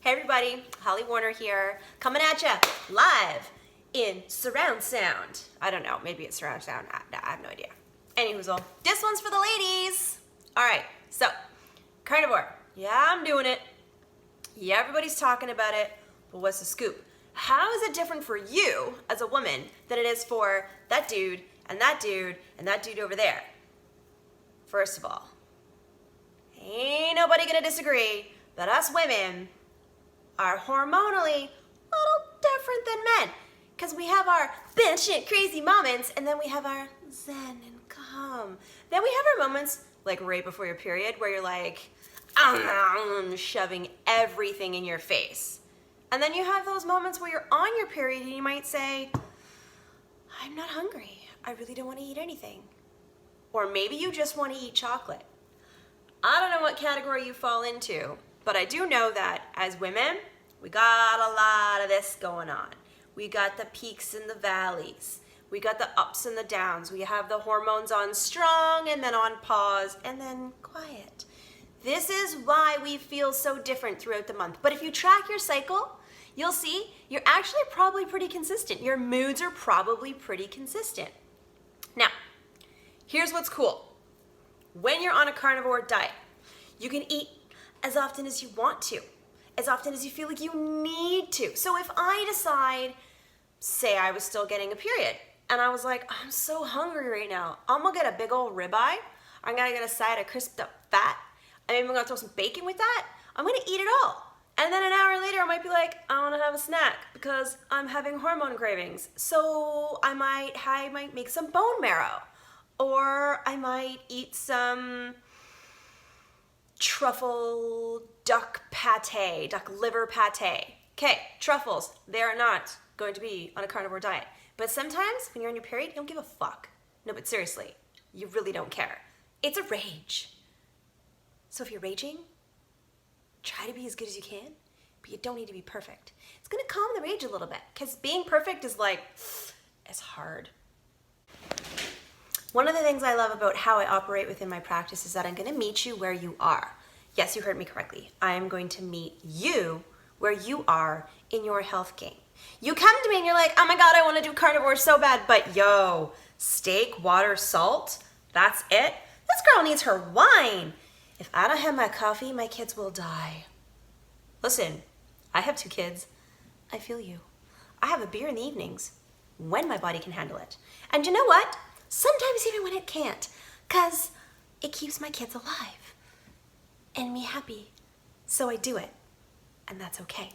Hey everybody, Holly Warner here, coming at ya live in surround sound. I don't know, maybe it's surround sound, I have no idea. Anyways, this one's for the ladies. All right, so carnivore, yeah, I'm doing it. Yeah, everybody's talking about it, but what's the scoop? How is it different for you as a woman than it is for that dude and that dude and that dude over there? First of all, ain't nobody gonna disagree that us women are hormonally a little different than men, because we have our batshit crazy moments and then we have our zen and calm. Then we have our moments like right before your period where you're like shoving everything in your face. And then you have those moments where you're on your period and you might say, I'm not hungry, I really don't want to eat anything. Or maybe you just want to eat chocolate. I don't know what category you fall into, but I do know that as women, we got a lot of this going on. We got the peaks and the valleys. We got the ups and the downs. We have the hormones on strong and then on pause and then quiet. This is why we feel so different throughout the month. But if you track your cycle, you'll see you're actually probably pretty consistent. Your moods are probably pretty consistent. Now, here's what's cool. When you're on a carnivore diet, you can eat as often as you want to, as often as you feel like you need to. So if I decide, say I was still getting a period, and I was like, I'm so hungry right now, I'm gonna get a big old ribeye, I'm gonna get a side of crisped up fat, and maybe I'm gonna throw some bacon with that, I'm gonna eat it all. And then an hour later, I might be like, I wanna have a snack because I'm having hormone cravings. So I might make some bone marrow, or I might eat some truffle duck liver pate. Okay, truffles, they're not going to be on a carnivore diet. But sometimes when you're on your period, you don't give a fuck. No, but seriously, you really don't care. It's a rage. So if you're raging, try to be as good as you can, but you don't need to be perfect. It's gonna calm the rage a little bit, because being perfect is like, it's hard. One of the things I love about how I operate within my practice is that I'm going to meet you where you are. Yes, you heard me correctly. I am going to meet you where you are in your health game. You come to me and you're like, oh my God, I want to do carnivore so bad, but yo, steak, water, salt, that's it? This girl needs her wine. If I don't have my coffee, my kids will die. Listen, I have 2 kids. I feel you. I have a beer in the evenings when my body can handle it. And you know what? Sometimes even when it can't, because it keeps my kids alive and me happy. So I do it, and that's okay.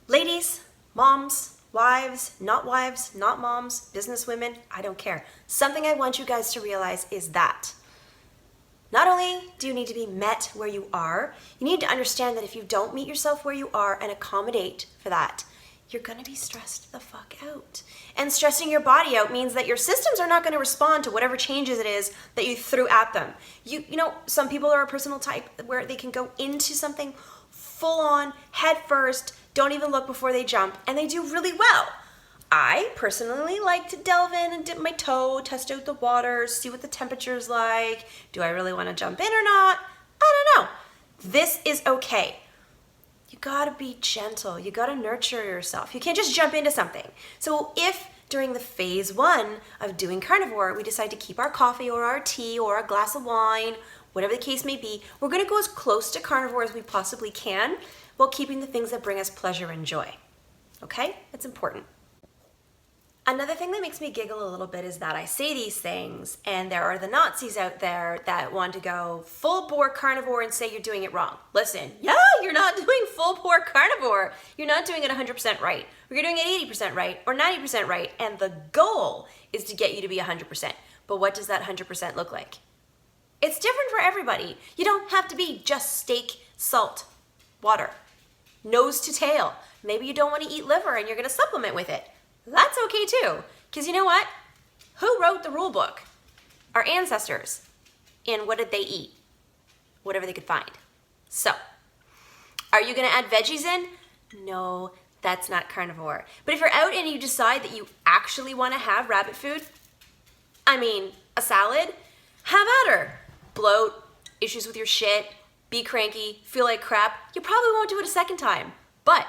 Ladies, moms, wives, not moms, businesswomen, I don't care. Something I want you guys to realize is that not only do you need to be met where you are, you need to understand that if you don't meet yourself where you are and accommodate for that, you're gonna be stressed the fuck out. And stressing your body out means that your systems are not gonna respond to whatever changes it is that you threw at them. You know, some people are a personal type where they can go into something full on, head first, don't even look before they jump, and they do really well. I personally like to delve in and dip my toe, test out the waters, see what the temperature's like. Do I really wanna jump in or not? I don't know. This is okay. You gotta be gentle. You gotta nurture yourself. You can't just jump into something. So if during the phase 1 of doing carnivore, we decide to keep our coffee or our tea or a glass of wine, whatever the case may be, we're gonna go as close to carnivore as we possibly can while keeping the things that bring us pleasure and joy. Okay? It's important. Another thing that makes me giggle a little bit is that I say these things and there are the Nazis out there that want to go full bore carnivore and say you're doing it wrong. Listen, yeah, you're not doing full bore carnivore. You're not doing it 100% right. Or you're doing it 80% right or 90% right. And the goal is to get you to be 100%. But what does that 100% look like? It's different for everybody. You don't have to be just steak, salt, water, nose to tail. Maybe you don't want to eat liver and you're going to supplement with it. That's okay too, because you know what? Who wrote the rule book? Our ancestors. And what did they eat? Whatever they could find. So, are you gonna add veggies in? No, that's not carnivore. But if you're out and you decide that you actually wanna have rabbit food, I mean, a salad, have at her. Bloat, issues with your shit, be cranky, feel like crap, you probably won't do it a second time. But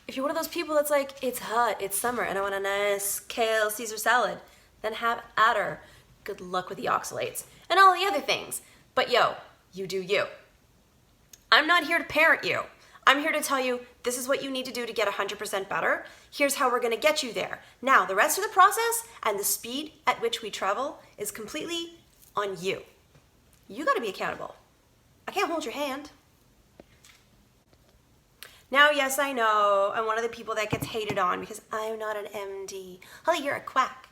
if you're one of those people that's like, it's hot, it's summer, and I want a nice kale Caesar salad, then have at her. Good luck with the oxalates and all the other things. But yo, you do you. I'm not here to parent you. I'm here to tell you this is what you need to do to get 100% better. Here's how we're gonna get you there. Now, the rest of the process and the speed at which we travel is completely on you. You gotta be accountable. I can't hold your hand. Now, yes, I know I'm one of the people that gets hated on because I'm not an MD. Holly, you're a quack.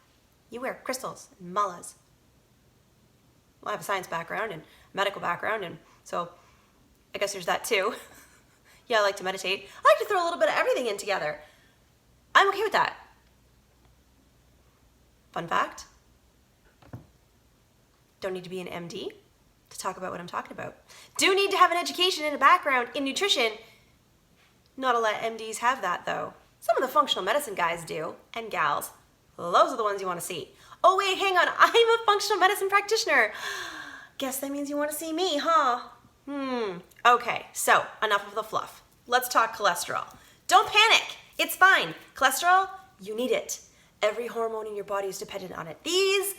You wear crystals and mullahs. Well, I have a science background and medical background, and so I guess there's that too. Yeah, I like to meditate. I like to throw a little bit of everything in together. I'm okay with that. Fun fact, don't need to be an MD to talk about what I'm talking about. Do need to have an education and a background in nutrition. Not a lot of MDs have that though. Some of the functional medicine guys do, and gals. Those are the ones you want to see. Oh wait, hang on, I'm a functional medicine practitioner. Guess that means you want to see me, huh? Okay, so enough of the fluff. Let's talk cholesterol. Don't panic, it's fine. Cholesterol, you need it. Every hormone in your body is dependent on it. These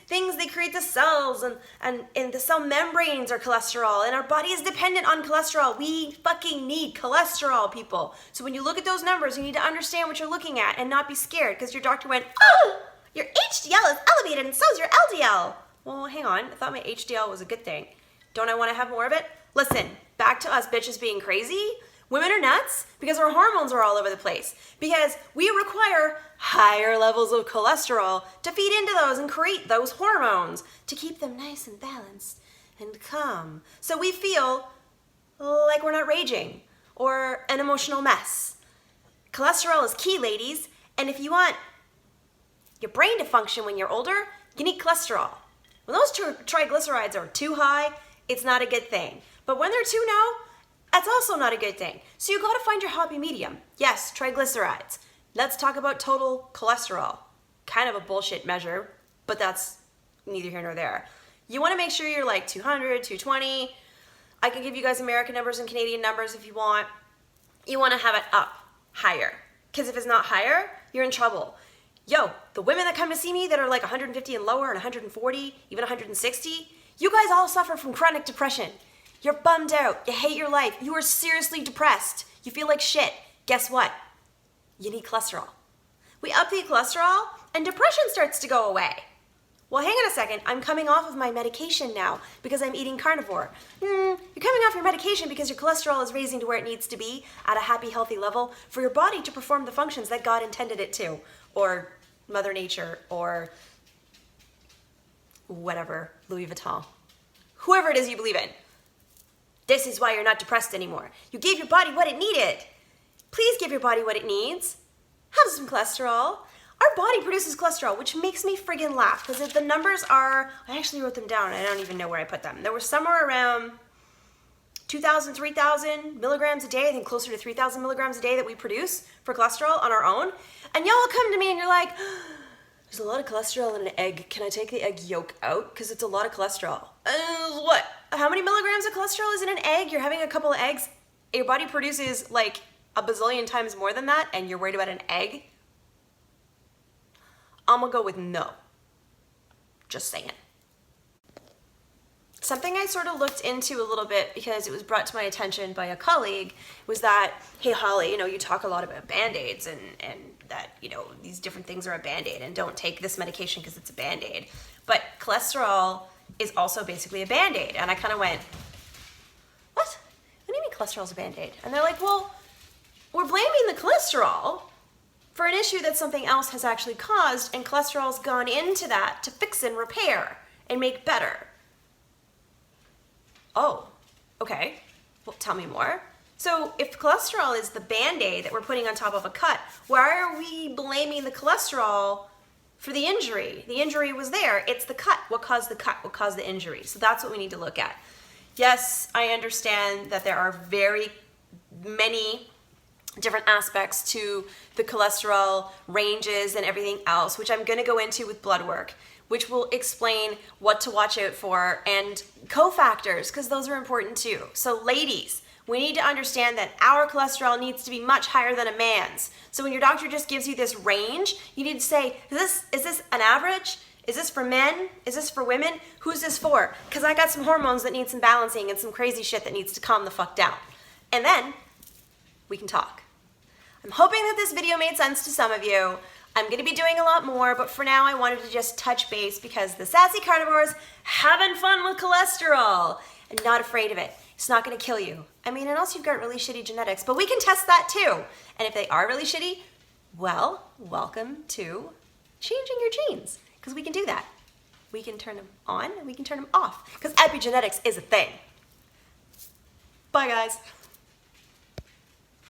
things, they create the cells and the cell membranes are cholesterol, and our body is dependent on cholesterol. We fucking need cholesterol, people. So when you look at those numbers, you need to understand what you're looking at and not be scared because your doctor went, oh, your HDL is elevated and so is your LDL. Well, hang on, I thought my HDL was a good thing. Don't I want to have more of it? Listen, back to us bitches being crazy. Women are nuts because our hormones are all over the place. Because we require higher levels of cholesterol to feed into those and create those hormones to keep them nice and balanced and calm. So we feel like we're not raging or an emotional mess. Cholesterol is key, ladies. And if you want your brain to function when you're older, you need cholesterol. When those triglycerides are too high, it's not a good thing. But when they're too low, that's also not a good thing. So you gotta find your happy medium. Yes, triglycerides. Let's talk about total cholesterol. Kind of a bullshit measure, but that's neither here nor there. You wanna make sure you're like 200, 220. I can give you guys American numbers and Canadian numbers if you want. You wanna have it up higher. Because if it's not higher, you're in trouble. Yo, the women that come to see me that are like 150 and lower and 140, even 160, you guys all suffer from chronic depression. You're bummed out. You hate your life. You are seriously depressed. You feel like shit. Guess what? You need cholesterol. We up the cholesterol and depression starts to go away. Well, hang on a second. I'm coming off of my medication now because I'm eating carnivore. You're coming off your medication because your cholesterol is raising to where it needs to be at a happy, healthy level for your body to perform the functions that God intended it to, or Mother Nature, or whatever, Louis Vuitton. Whoever it is you believe in. This is why you're not depressed anymore. You gave your body what it needed. Please give your body what it needs. Have some cholesterol. Our body produces cholesterol, which makes me friggin' laugh because the numbers are, I actually wrote them down. I don't even know where I put them. There were somewhere around 2,000, 3,000 milligrams a day, I think closer to 3,000 milligrams a day that we produce for cholesterol on our own. And y'all will come to me and you're like, there's a lot of cholesterol in an egg. Can I take the egg yolk out? Because it's a lot of cholesterol. What? How many milligrams of cholesterol is in an egg? You're having a couple of eggs. Your body produces like a bazillion times more than that, and you're worried about an egg? I'm gonna go with no. Just saying. Something I sort of looked into a little bit because it was brought to my attention by a colleague was that, hey Holly, you talk a lot about Bandaids and that, these different things are a Band-Aid and don't take this medication because it's a Band-Aid. But cholesterol is also basically a Band-Aid. And I kind of went, what? What do you mean cholesterol's a Band-Aid? And they're like, well, we're blaming the cholesterol for an issue that something else has actually caused, and cholesterol's gone into that to fix and repair and make better. Oh, okay. Well, tell me more. So if cholesterol is the Band-Aid that we're putting on top of a cut, why are we blaming the cholesterol for the injury? The injury was there. It's the cut. What caused the cut? What caused the injury? So that's what we need to look at. Yes, I understand that there are very many different aspects to the cholesterol ranges and everything else, which I'm going to go into with blood work. which will explain what to watch out for, and cofactors, because those are important too. So ladies, we need to understand that our cholesterol needs to be much higher than a man's. So when your doctor just gives you this range, you need to say, is this an average? Is this for men? Is this for women? Who's this for? Because I got some hormones that need some balancing and some crazy shit that needs to calm the fuck down. And then we can talk. I'm hoping that this video made sense to some of you. I'm going to be doing a lot more, but for now I wanted to just touch base because the sassy carnivores having fun with cholesterol and not afraid of it. It's not going to kill you. I mean, unless you've got really shitty genetics, but we can test that too. And if they are really shitty, well, welcome to changing your genes, because we can do that. We can turn them on and we can turn them off, because epigenetics is a thing. Bye guys.